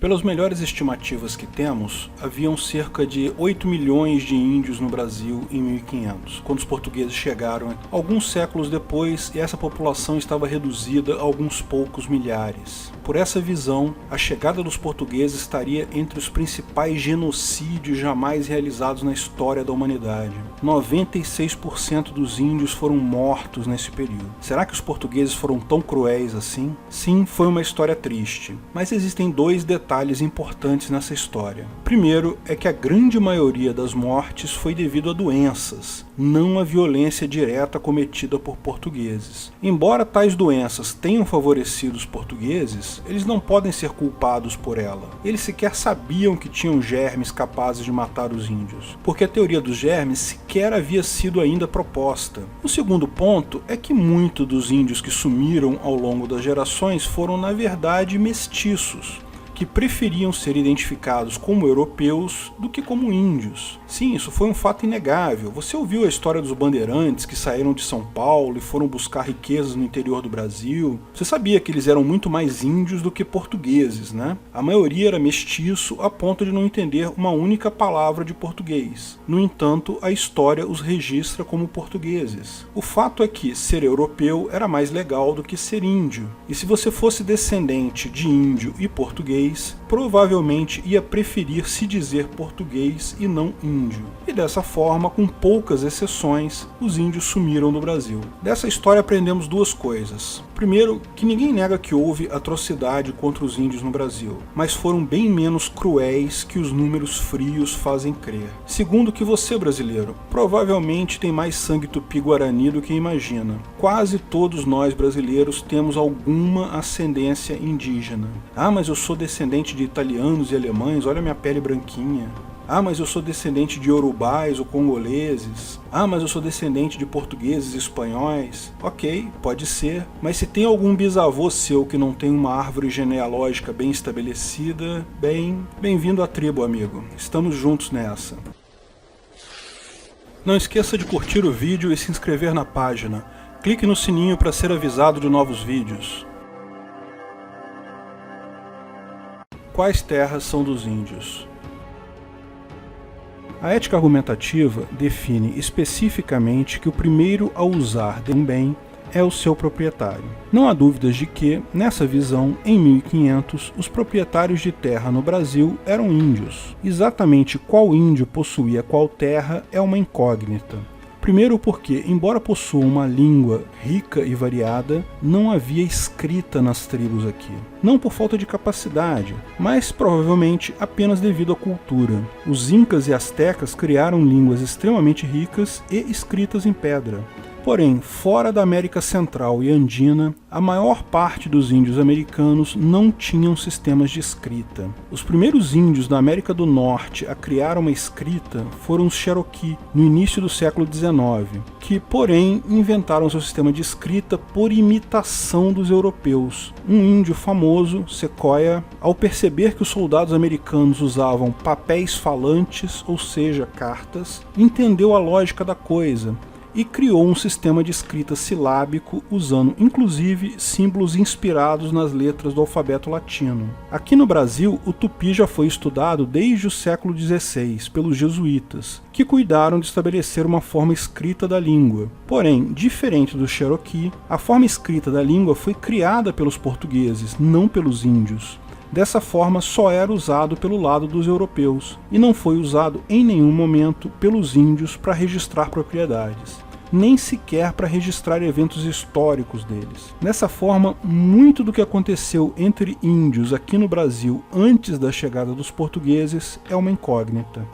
Pelas melhores estimativas que temos, haviam cerca de 8 milhões de índios no Brasil em 1500, quando os portugueses chegaram alguns séculos depois e essa população estava reduzida a alguns poucos milhares. Por essa visão, a chegada dos portugueses estaria entre os principais genocídios jamais realizados na história da humanidade. 96% dos índios foram mortos nesse período. Será que os portugueses foram tão cruéis assim? Sim, foi uma história triste, mas existem dois detalhes importantes nessa história. Primeiro é que a grande maioria das mortes foi devido a doenças, não a violência direta cometida por portugueses. Embora tais doenças tenham favorecido os portugueses, eles não podem ser culpados por ela. Eles sequer sabiam que tinham germes capazes de matar os índios, porque a teoria dos germes sequer havia sido ainda proposta. O segundo ponto é que muitos dos índios que sumiram ao longo das gerações foram, na verdade, mestiços, que preferiam ser identificados como europeus do que como índios. Sim, isso foi um fato inegável. Você ouviu a história dos bandeirantes que saíram de São Paulo e foram buscar riquezas no interior do Brasil? Você sabia que eles eram muito mais índios do que portugueses, né? A maioria era mestiço a ponto de não entender uma única palavra de português. No entanto, a história os registra como portugueses. O fato é que ser europeu era mais legal do que ser índio. E se você fosse descendente de índio e português, provavelmente ia preferir se dizer português e não índio. E dessa forma, com poucas exceções, os índios sumiram do Brasil. Dessa história aprendemos duas coisas. Primeiro, que ninguém nega que houve atrocidade contra os índios no Brasil, mas foram bem menos cruéis que os números frios fazem crer. Segundo, que você, brasileiro, provavelmente tem mais sangue tupi-guarani do que imagina. Quase todos nós brasileiros temos alguma ascendência indígena. Ah, mas eu sou descendente de italianos e alemães, olha minha pele branquinha. Ah, mas eu sou descendente de iorubais ou congoleses. Ah, mas eu sou descendente de portugueses e espanhóis. Ok, pode ser. Mas se tem algum bisavô seu que não tem uma árvore genealógica bem estabelecida, bem-vindo à tribo, amigo. Estamos juntos nessa. Não esqueça de curtir o vídeo e se inscrever na página. Clique no sininho para ser avisado de novos vídeos. Quais terras são dos índios? A ética argumentativa define especificamente que o primeiro a usar de um bem é o seu proprietário. Não há dúvidas de que, nessa visão, em 1500, os proprietários de terra no Brasil eram índios. Exatamente qual índio possuía qual terra é uma incógnita. Primeiro porque, embora possuam uma língua rica e variada, não havia escrita nas tribos aqui. Não por falta de capacidade, mas provavelmente apenas devido à cultura. Os incas e astecas criaram línguas extremamente ricas e escritas em pedra. Porém, fora da América Central e Andina, a maior parte dos índios americanos não tinham sistemas de escrita. Os primeiros índios da América do Norte a criar uma escrita foram os Cherokee, no início do século XIX, que, porém, inventaram seu sistema de escrita por imitação dos europeus. Um índio famoso, Sequoyah, ao perceber que os soldados americanos usavam papéis falantes, ou seja, cartas, entendeu a lógica da coisa e criou um sistema de escrita silábico usando inclusive símbolos inspirados nas letras do alfabeto latino. Aqui no Brasil, o tupi já foi estudado desde o século XVI pelos jesuítas, que cuidaram de estabelecer uma forma escrita da língua. Porém, diferente do Cherokee, a forma escrita da língua foi criada pelos portugueses, não pelos índios. Dessa forma, só era usado pelo lado dos europeus, e não foi usado em nenhum momento pelos índios para registrar propriedades, nem sequer para registrar eventos históricos deles. Dessa forma, muito do que aconteceu entre índios aqui no Brasil antes da chegada dos portugueses é uma incógnita.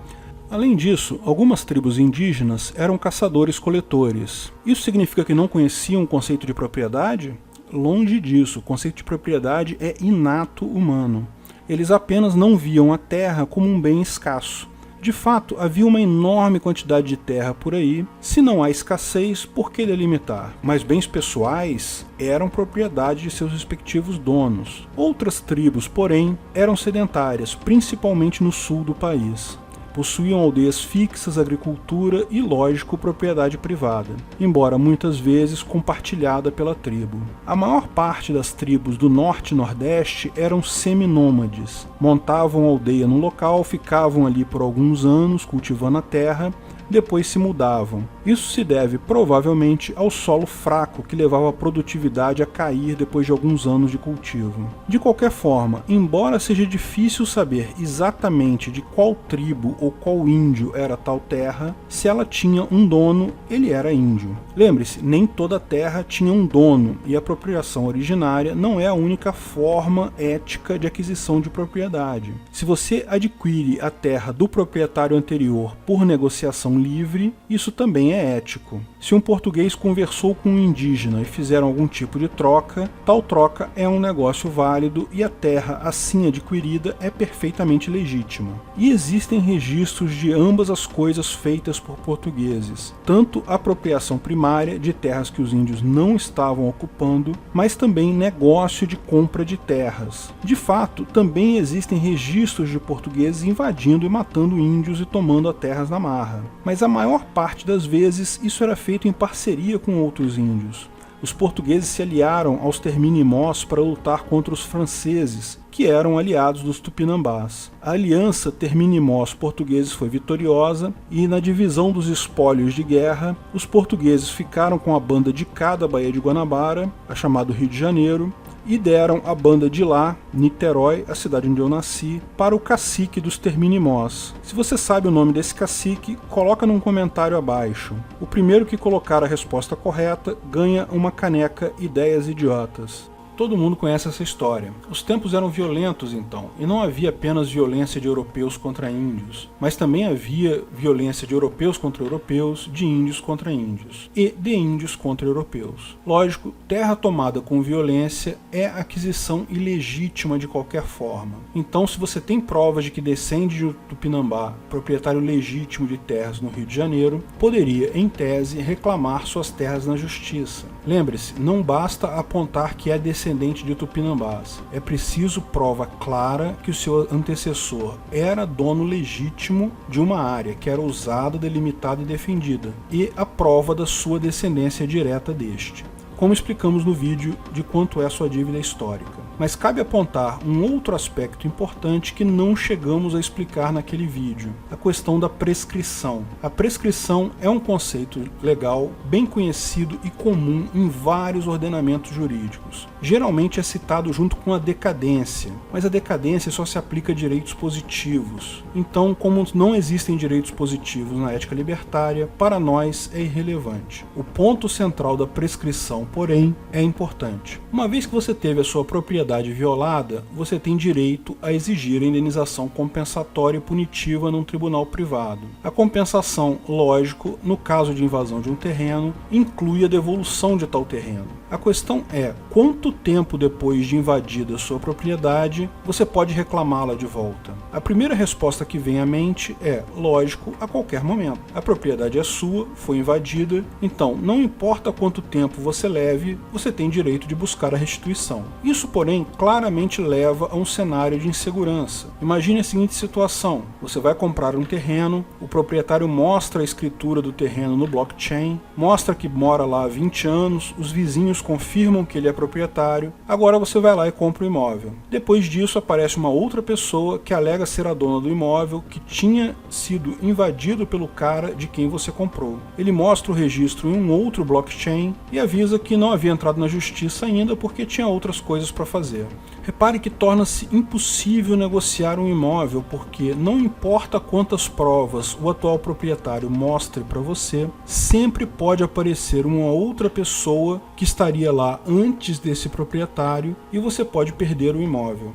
Além disso, algumas tribos indígenas eram caçadores-coletores. Isso significa que não conheciam o conceito de propriedade? Longe disso, o conceito de propriedade é inato humano. Eles apenas não viam a terra como um bem escasso. De fato, havia uma enorme quantidade de terra por aí. Se não há escassez, por que delimitar? Mas bens pessoais eram propriedade de seus respectivos donos. Outras tribos, porém, eram sedentárias, principalmente no sul do país. possuíam aldeias fixas, agricultura e, lógico, propriedade privada, embora muitas vezes compartilhada pela tribo. A maior parte das tribos do norte e nordeste eram seminômades, montavam aldeia no local, ficavam ali por alguns anos cultivando a terra, depois se mudavam. Isso se deve provavelmente ao solo fraco que levava a produtividade a cair depois de alguns anos de cultivo. De qualquer forma, embora seja difícil saber exatamente de qual tribo ou qual índio era tal terra, se ela tinha um dono, ele era índio. Lembre-se, nem toda terra tinha um dono, e a apropriação originária não é a única forma ética de aquisição de propriedade. Se você adquire a terra do proprietário anterior por negociação livre, isso também é ético. Se um português conversou com um indígena e fizeram algum tipo de troca, tal troca é um negócio válido e a terra assim adquirida é perfeitamente legítima. E existem registros de ambas as coisas feitas por portugueses, tanto a apropriação primária de terras que os índios não estavam ocupando, mas também negócio de compra de terras. De fato, também existem registros de portugueses invadindo e matando índios e tomando as terras na marra. Mas a maior parte das vezes isso era feito em parceria com outros índios. Os portugueses se aliaram aos Terminimós para lutar contra os franceses, que eram aliados dos Tupinambás. A aliança Terminimós-portugueses foi vitoriosa e, na divisão dos espólios de guerra, os portugueses ficaram com a banda de cá da Baía de Guanabara, a chamada Rio de Janeiro, e deram a banda de lá, Niterói, a cidade onde eu nasci, para o cacique dos Terminimós. Se você sabe o nome desse cacique, coloca num comentário abaixo. O primeiro que colocar a resposta correta ganha uma caneca Ideias Idiotas. Todo mundo conhece essa história. Os tempos eram violentos então, e não havia apenas violência de europeus contra índios, mas também havia violência de europeus contra europeus, de índios contra índios, e de índios contra europeus. Lógico, terra tomada com violência é aquisição ilegítima de qualquer forma. Então, se você tem provas de que descende de Tupinambá, proprietário legítimo de terras no Rio de Janeiro, poderia, em tese, reclamar suas terras na justiça. Lembre-se, não basta apontar que é descendente de Tupinambás. É preciso prova clara que o seu antecessor era dono legítimo de uma área que era usada, delimitada e defendida, e a prova da sua descendência direta deste, como explicamos no vídeo de quanto é sua dívida histórica. Mas cabe apontar um outro aspecto importante que não chegamos a explicar naquele vídeo, a questão da prescrição. A prescrição é um conceito legal bem conhecido e comum em vários ordenamentos jurídicos. Geralmente é citado junto com a decadência, mas a decadência só se aplica a direitos positivos. Então, como não existem direitos positivos na ética libertária, para nós é irrelevante. O ponto central da prescrição, porém, é importante. Uma vez que você teve a sua propriedade violada, você tem direito a exigir a indenização compensatória e punitiva num tribunal privado. A compensação, lógico, no caso de invasão de um terreno, inclui a devolução de tal terreno. A questão é, quanto tempo depois de invadida a sua propriedade, você pode reclamá-la de volta? A primeira resposta que vem à mente é, lógico, a qualquer momento. A propriedade é sua, foi invadida, então não importa quanto tempo você leve, você tem direito de buscar a restituição. Isso, porém, claramente leva a um cenário de insegurança. Imagine a seguinte situação: você vai comprar um terreno, o proprietário mostra a escritura do terreno no blockchain, mostra que mora lá há 20 anos, os vizinhos confirmam que ele é proprietário, agora você vai lá e compra o imóvel. Depois disso aparece uma outra pessoa que alega ser a dona do imóvel que tinha sido invadido pelo cara de quem você comprou. Ele mostra o registro em um outro blockchain e avisa que não havia entrado na justiça ainda porque tinha outras coisas para fazer. Repare que torna-se impossível negociar um imóvel porque não importa quantas provas o atual proprietário mostre para você, sempre pode aparecer uma outra pessoa que estaria lá antes desse proprietário e você pode perder o imóvel.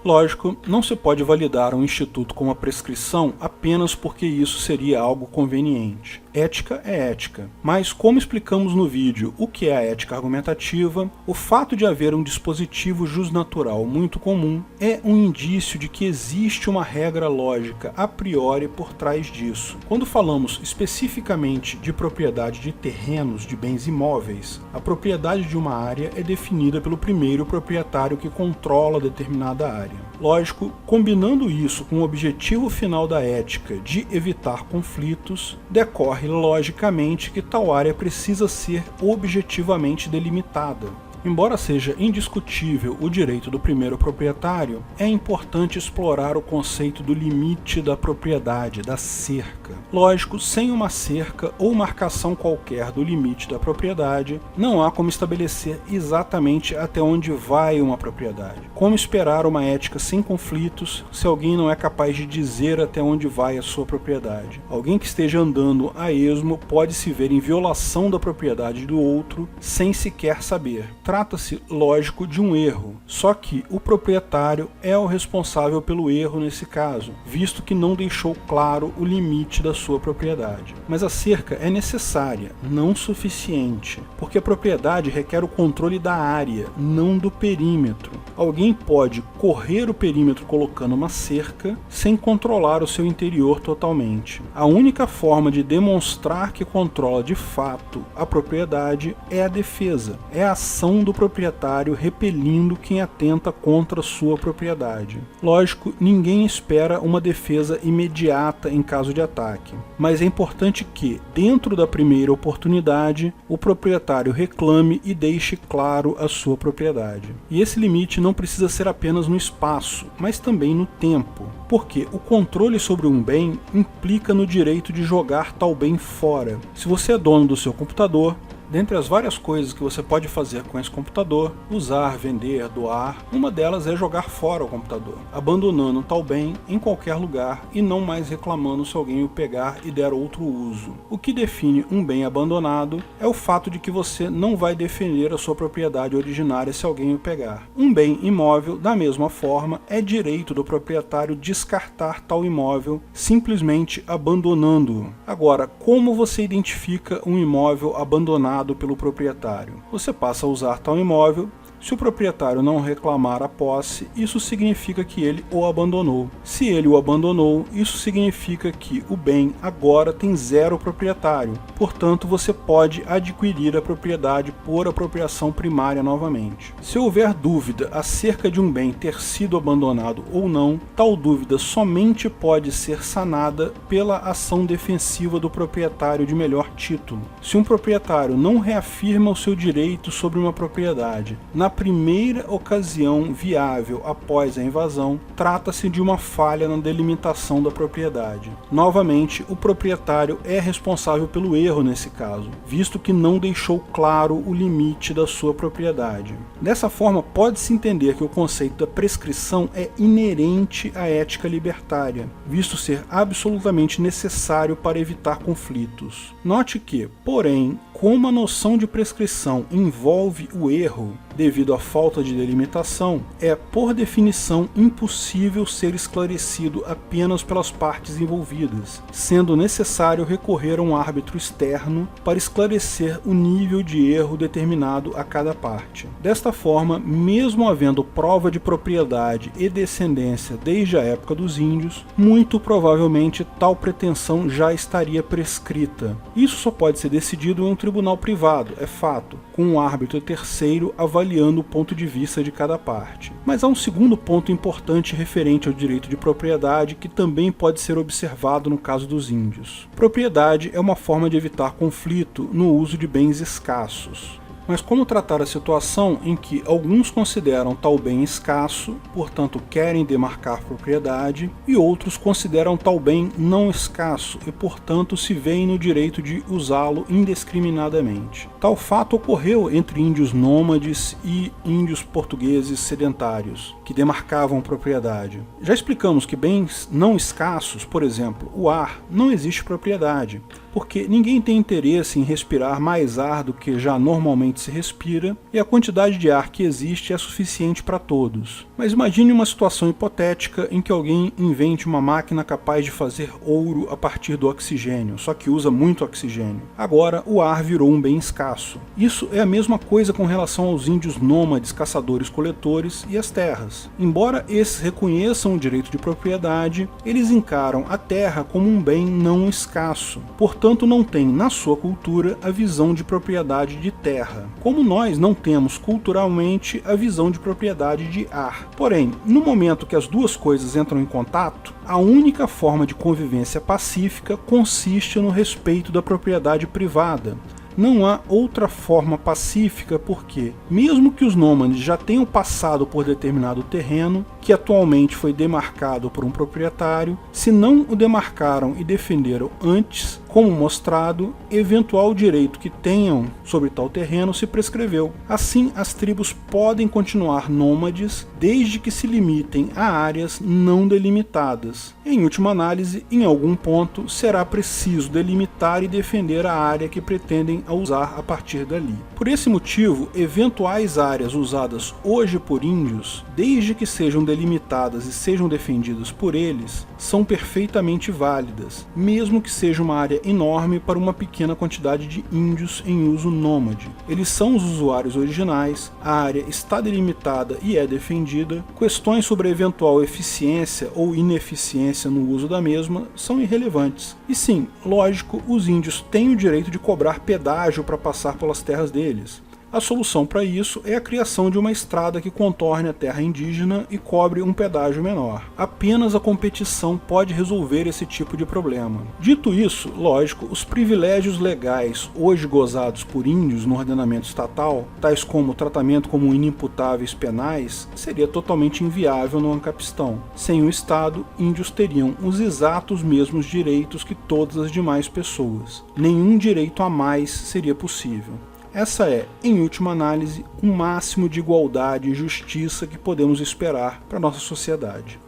Lógico, não se pode validar um instituto como a prescrição apenas porque isso seria algo conveniente. ética é ética. Mas como explicamos no vídeo o que é a ética argumentativa, o fato de haver um dispositivo jusnatural muito comum é um indício de que existe uma regra lógica a priori por trás disso. Quando falamos especificamente de propriedade de terrenos, de bens imóveis, a propriedade de uma área é definida pelo primeiro proprietário que controla determinada área. Lógico, combinando isso com o objetivo final da ética de evitar conflitos, decorre logicamente que tal área precisa ser objetivamente delimitada. Embora seja indiscutível o direito do primeiro proprietário, é importante explorar o conceito do limite da propriedade, da cerca. Lógico, sem uma cerca ou marcação qualquer do limite da propriedade, não há como estabelecer exatamente até onde vai uma propriedade. Como esperar uma ética sem conflitos se alguém não é capaz de dizer até onde vai a sua propriedade? Alguém que esteja andando a esmo pode se ver em violação da propriedade do outro sem sequer saber. Trata-se, lógico, de um erro, só que o proprietário é o responsável pelo erro nesse caso, visto que não deixou claro o limite da sua propriedade. Mas a cerca é necessária, não suficiente, porque a propriedade requer o controle da área, não do perímetro. Alguém pode correr o perímetro colocando uma cerca sem controlar o seu interior totalmente. A única forma de demonstrar que controla de fato a propriedade é a defesa, é a ação do proprietário repelindo quem atenta contra sua propriedade. Lógico, ninguém espera uma defesa imediata em caso de ataque, mas é importante que, dentro da primeira oportunidade, o proprietário reclame e deixe claro a sua propriedade. E esse limite não precisa ser apenas no espaço, mas também no tempo, porque o controle sobre um bem implica no direito de jogar tal bem fora. Se você é dono do seu computador, dentre as várias coisas que você pode fazer com esse computador, usar, vender, doar, uma delas é jogar fora o computador, abandonando tal bem em qualquer lugar e não mais reclamando se alguém o pegar e der outro uso. O que define um bem abandonado é o fato de que você não vai defender a sua propriedade originária se alguém o pegar. Um bem imóvel, da mesma forma, é direito do proprietário descartar tal imóvel simplesmente abandonando-o. Agora, como você identifica um imóvel abandonado pelo proprietário? Você passa a usar tal imóvel. Se o proprietário não reclamar a posse, isso significa que ele o abandonou. Se ele o abandonou, isso significa que o bem agora tem zero proprietário. Portanto, você pode adquirir a propriedade por apropriação primária novamente. Se houver dúvida acerca de um bem ter sido abandonado ou não, tal dúvida somente pode ser sanada pela ação defensiva do proprietário de melhor título. Se um proprietário não reafirma o seu direito sobre uma propriedade na primeira ocasião viável após a invasão, trata-se de uma falha na delimitação da propriedade. Novamente, o proprietário é responsável pelo erro nesse caso, visto que não deixou claro o limite da sua propriedade. Dessa forma, pode-se entender que o conceito da prescrição é inerente à ética libertária, visto ser absolutamente necessário para evitar conflitos. Note que, porém, como a noção de prescrição envolve o erro, devido à falta de delimitação, é, por definição, impossível ser esclarecido apenas pelas partes envolvidas, sendo necessário recorrer a um árbitro externo para esclarecer o nível de erro determinado a cada parte. Desta forma, mesmo havendo prova de propriedade e descendência desde a época dos índios, muito provavelmente tal pretensão já estaria prescrita. Isso só pode ser decidido em um tribunal privado, é fato, com um árbitro terceiro avaliando o ponto de vista de cada parte. Mas há um segundo ponto importante referente ao direito de propriedade que também pode ser observado no caso dos índios. Propriedade é uma forma de evitar conflito no uso de bens escassos. Mas como tratar a situação em que alguns consideram tal bem escasso, portanto querem demarcar propriedade, e outros consideram tal bem não escasso e, portanto, se veem no direito de usá-lo indiscriminadamente? Tal fato ocorreu entre índios nômades e índios portugueses sedentários, que demarcavam propriedade. Já explicamos que bens não escassos, por exemplo, o ar, não existe propriedade. porque ninguém tem interesse em respirar mais ar do que já normalmente se respira, e a quantidade de ar que existe é suficiente para todos. Mas imagine uma situação hipotética em que alguém invente uma máquina capaz de fazer ouro a partir do oxigênio, só que usa muito oxigênio. Agora o ar virou um bem escasso. Isso é a mesma coisa com relação aos índios nômades, caçadores-coletores e as terras. Embora esses reconheçam o direito de propriedade, eles encaram a terra como um bem não escasso. Portanto, não têm na sua cultura a visão de propriedade de terra, como nós não temos culturalmente a visão de propriedade de ar. Porém, no momento que as duas coisas entram em contato, a única forma de convivência pacífica consiste no respeito da propriedade privada. Não há outra forma pacífica porque, mesmo que os nômades já tenham passado por determinado terreno, que atualmente foi demarcado por um proprietário, se não o demarcaram e defenderam antes, como mostrado, eventual direito que tenham sobre tal terreno se prescreveu. Assim, as tribos podem continuar nômades desde que se limitem a áreas não delimitadas. Em última análise, em algum ponto, será preciso delimitar e defender a área que pretendem usar a partir dali. Por esse motivo, eventuais áreas usadas hoje por índios, desde que sejam delimitadas e sejam defendidas por eles, são perfeitamente válidas, mesmo que seja uma área enorme para uma pequena quantidade de índios em uso nômade. Eles são os usuários originais, a área está delimitada e é defendida, questões sobre a eventual eficiência ou ineficiência no uso da mesma são irrelevantes. E sim, lógico, os índios têm o direito de cobrar pedágio para passar pelas terras deles. A solução para isso é a criação de uma estrada que contorne a terra indígena e cobre um pedágio menor. Apenas a competição pode resolver esse tipo de problema. Dito isso, lógico, os privilégios legais hoje gozados por índios no ordenamento estatal, tais como o tratamento como inimputáveis penais, seria totalmente inviável no Ancapistão. Sem o Estado, índios teriam os exatos mesmos direitos que todas as demais pessoas. Nenhum direito a mais seria possível. Essa é, em última análise, o máximo de igualdade e justiça que podemos esperar para nossa sociedade.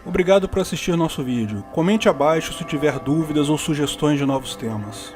Obrigado por assistir nosso vídeo. Comente abaixo se tiver dúvidas ou sugestões de novos temas.